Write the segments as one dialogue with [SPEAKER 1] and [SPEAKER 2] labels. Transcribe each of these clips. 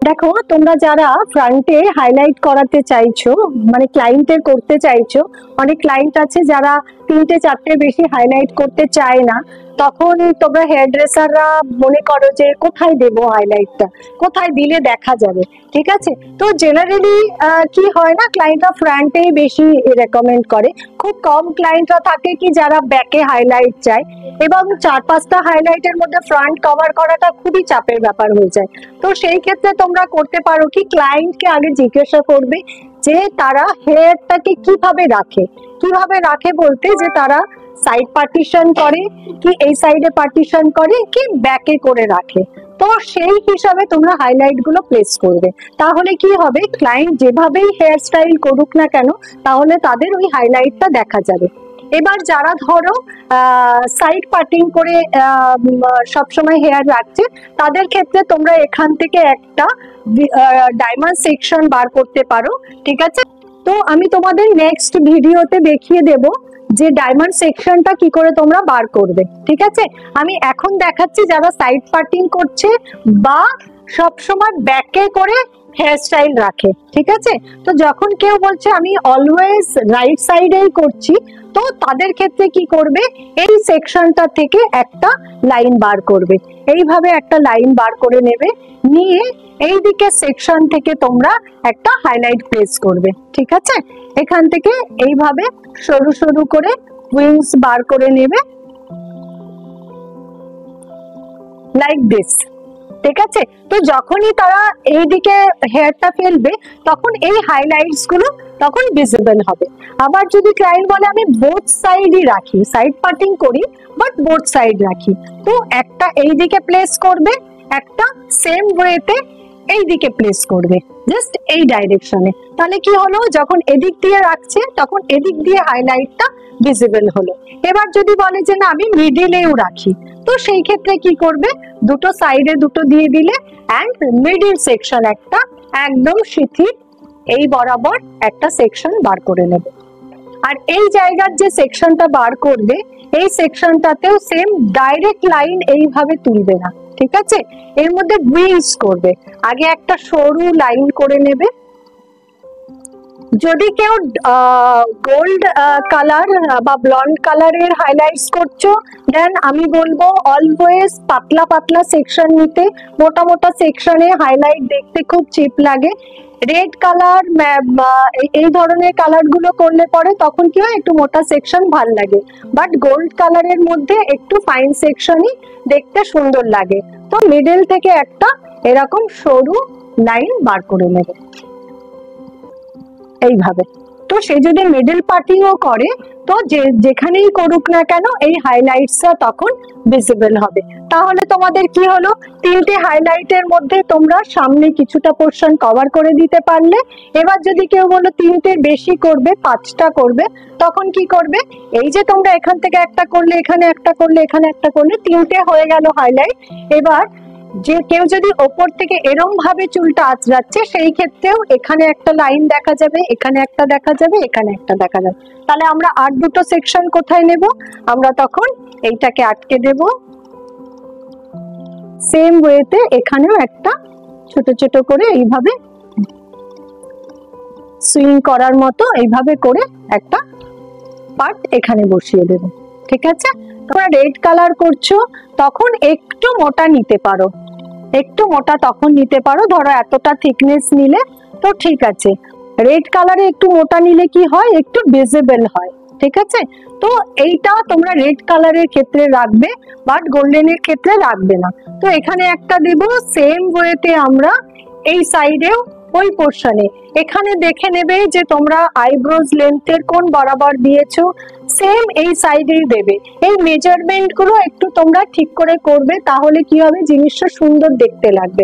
[SPEAKER 1] দেখো তোমরা যারা ফ্রন্টে হাইলাইট করাতে চাইছো, মানে ক্লায়েন্টের করতে চাইছো, অনেক ক্লায়েন্ট আছে যারা 3-4টে বেশি হাইলাইট করতে চায় না, তখন তোমরা হেয়ার ড্রেসাররা মনে করো যে কোথায় দেবো হাইলাইটটা, কোথায় দিলে দেখা যাবে। ঠিক আছে, তো জেনারেলি কি হয় না, ক্লায়েন্টরা ফ্রন্টে বেশি রেকমেন্ড করে। খুব কম ক্লায়েন্টরা থাকে কি যারা ব্যাকে হাইলাইট চায়, এবং 4-5টা হাইলাইটের মধ্যে ফ্রন্ট কভার করাটা খুবই চাপের ব্যাপার হয়ে যায়। তো সেই ক্ষেত্রে তোমরা করতে পারো কি, ক্লায়েন্টকে আগে জিজ্ঞাসা করবে যে তারা হেয়ারটাকে কিভাবে রাখে। কিভাবে রাখে বলতে যে তারা সাইড পার্টিশন করে কি, এই সাইডে পার্টিশন করে কি, ব্যাকে করে রাখে। তো সেই হিসাবে তোমরা হাইলাইট গুলো প্লেস করবে। তাহলে কি হবে, ক্লায়েন্ট যেভাবেই হেয়ার স্টাইল করুক না কেন, তাহলে তাদের ওই হাইলাইটটা দেখা যাবে। এবার যারা ধরো সাইড পার্টিং করে সবসময় হেয়ার রাখছে, তাদের ক্ষেত্রে তোমরা এখান থেকে একটা ডায়মন্ড সেকশন বার করতে পারো। ঠিক আছে, তো আমি তোমাদের নেক্সট ভিডিওতে দেখিয়ে দেব যে ডায়মন্ড সেকশনটা কি করে তোমরা বার করবে। ঠিক আছে, আমি এখন দেখাচ্ছি যারা সাইড পার্টিং করছে বা সবসময় ব্যাকে করে হেয়ার স্টাইল রাখে। ঠিক আছে, তো যখন কেউ বলছে আমি অলওয়েজ রাইট সাইডেই করছি, তো তাদের ক্ষেত্রে কি করবে, এই সেকশনটা থেকে একটা লাইন বার করবে। এইভাবে একটা লাইন বার করে নেবে, নিয়ে এই দিকে সেকশন থেকে তোমরা একটা হাইলাইট প্লেস করবে। ঠিক আছে, এখান থেকে এইভাবে সরু সরু করে উইংস বার করে নেবে, লাইক দিস। ঠিক আছে, তো যখনই তারা এইদিকে হেয়ারটা ফেলবে, তখন এই হাইলাইটস গুলো তখন ভিজিবল হবে। আবার যদি ক্লায়েন্ট বলে আমি বোথ সাইডই রাখি, সাইড পার্টিং করি বাট বোথ সাইড রাখি, তো একটা এইদিকে প্লেস করবে, একটা সেম ওয়েতে এইদিকে প্লেস করবে, জাস্ট এই ডাইরেকশনে। তাহলে কি হলো, যখন এদিক দিয়ে রাখছে তখন এদিক দিয়ে হাইলাইটটা ভিজিবল হলো। এবার যদি বলে যে না আমি মিডিলেও রাখি, তো সেই ক্ষেত্রে কি করবে, দুটো সাইডে দুটো দিয়ে দিলে এন্ড মিডিল সেকশন একটা একদম শিথিল এই বরাবর একটা সেকশন বার করে নেবে। আর এই জায়গার যে সেকশনটা বার করবে, এই সেকশনটাতেও সেম ডাইরেক্ট লাইন এইভাবে তুলবে না। ঠিক আছে, এর মধ্যে উইংস করবে। আগে একটা সরু লাইন করে নেবে। যদি কেউ গোল্ড কালার বা ব্লন্ড কালারের হাইলাইটস করছো, দেন আমি বলবো অলওয়েজ পাতলা পাতলা সেকশন নিতে। মোটা মোটা সেকশনে হাইলাইট দেখতে খুব চিপ লাগে। রেড কালার এই ধরনের কালার গুলো করলে পরে তখন কি হয়, একটু মোটা সেকশন ভাল লাগে, বাট গোল্ড কালারের মধ্যে একটু ফাইন সেকশনই দেখতে সুন্দর লাগে। তো মিডল থেকে একটা এরকম সরু লাইন বার করে নেবে এইভাবে। তো সে যদি মিডল পার্টিংও করে, তো যেখানেই করুক না কেন এই হাইলাইটসটা তখন ভিজিবল হবে। তাহলে তোমাদের কি হলো, 3টে হাইলাইটের মধ্যে তোমরা সামনে কিছুটা পোরশন কভার করে দিতে পারলে। এবার যদি কেউ বলো 3টের বেশি করবে, 5টা করবে, তখন কি করবে, এই যে তোমরা এখান থেকে একটা করলে, এখানে একটা করলে, এখানে একটা করলে, 3টে হয়ে গেল হাইলাইট। এবার যে কেউ যদি ওপর থেকে এরম ভাবে চুলটা আঁচড়াচ্ছে, সেই ক্ষেত্রেও এখানে একটা লাইন দেখা যাবে, এখানে একটা দেখা যাবে, এখানে একটা দেখা যাবে। তাহলে আমরা আর দুটো সেকশন কোথায় নেব, আমরা তখন এইটাকে আটকে দেব। সেম ওয়েতে এখানেও একটা ছোট ছোট করে এইভাবে সুইং করার মতো এইভাবে করে একটা পার্ট এখানে বসিয়ে দেব। ঠিক আছে, তোমরা রেড কালার করছো তখন একটু মোটা নিতে পারো, একটু মোটা তখন নিতে পারো। ধরো এতটা থিকনেস নিলে তো ঠিক আছে, রেড কালারে একটু মোটা নিলে কি হয়, একটু ভিজিবল হয়। ঠিক আছে, তো এইটা তোমরা রেড কালারের ক্ষেত্রে রাখবে, বাট গোল্ডেনের ক্ষেত্রে রাখবে না। তো এখানে একটা দেব। সেম ওয়েতে আমরা এই সাইডেও ওই পোর্শনে এখানে দেখে নেবে যে তোমরা আইব্রোজ লেন্থের কোন বরাবর দিয়েছো, সেম এই সাইডেই দেবে। এই মেজারমেন্ট গুলো একটু তোমরা ঠিক করে করবে, তাহলে কি হবে, জিনিসটা সুন্দর দেখতে লাগবে।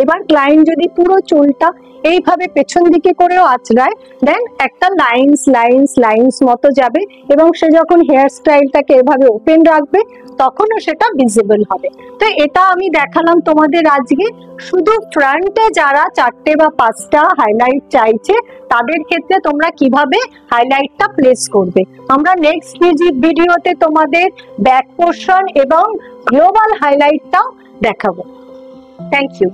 [SPEAKER 1] এবার ক্লায়েন্ট যদি পুরো চুলটা এইভাবে পেছন দিকে করেও আঁচড়ায়, দেন একটা লাইন্স লাইন্স লাইন্স মতো যাবে, এবং সে যখন হেয়ার স্টাইলটাকে এভাবে ওপেন রাখবে তখনও সেটা ভিজিবল হবে। তো এটা আমি দেখালাম তোমাদের আজকে। শুধু ফ্রন্টে যারা 4টে বা 5টা হাইলাইট চাইছে, তাদের ক্ষেত্রে তোমরা কিভাবে হাইলাইটটা প্লেস করবে, আমরা নেক্সট ভিডিওতে তোমাদের ব্যাক পোর্শন এবং গ্লোবাল হাইলাইটটাও দেখাবো। Thank you.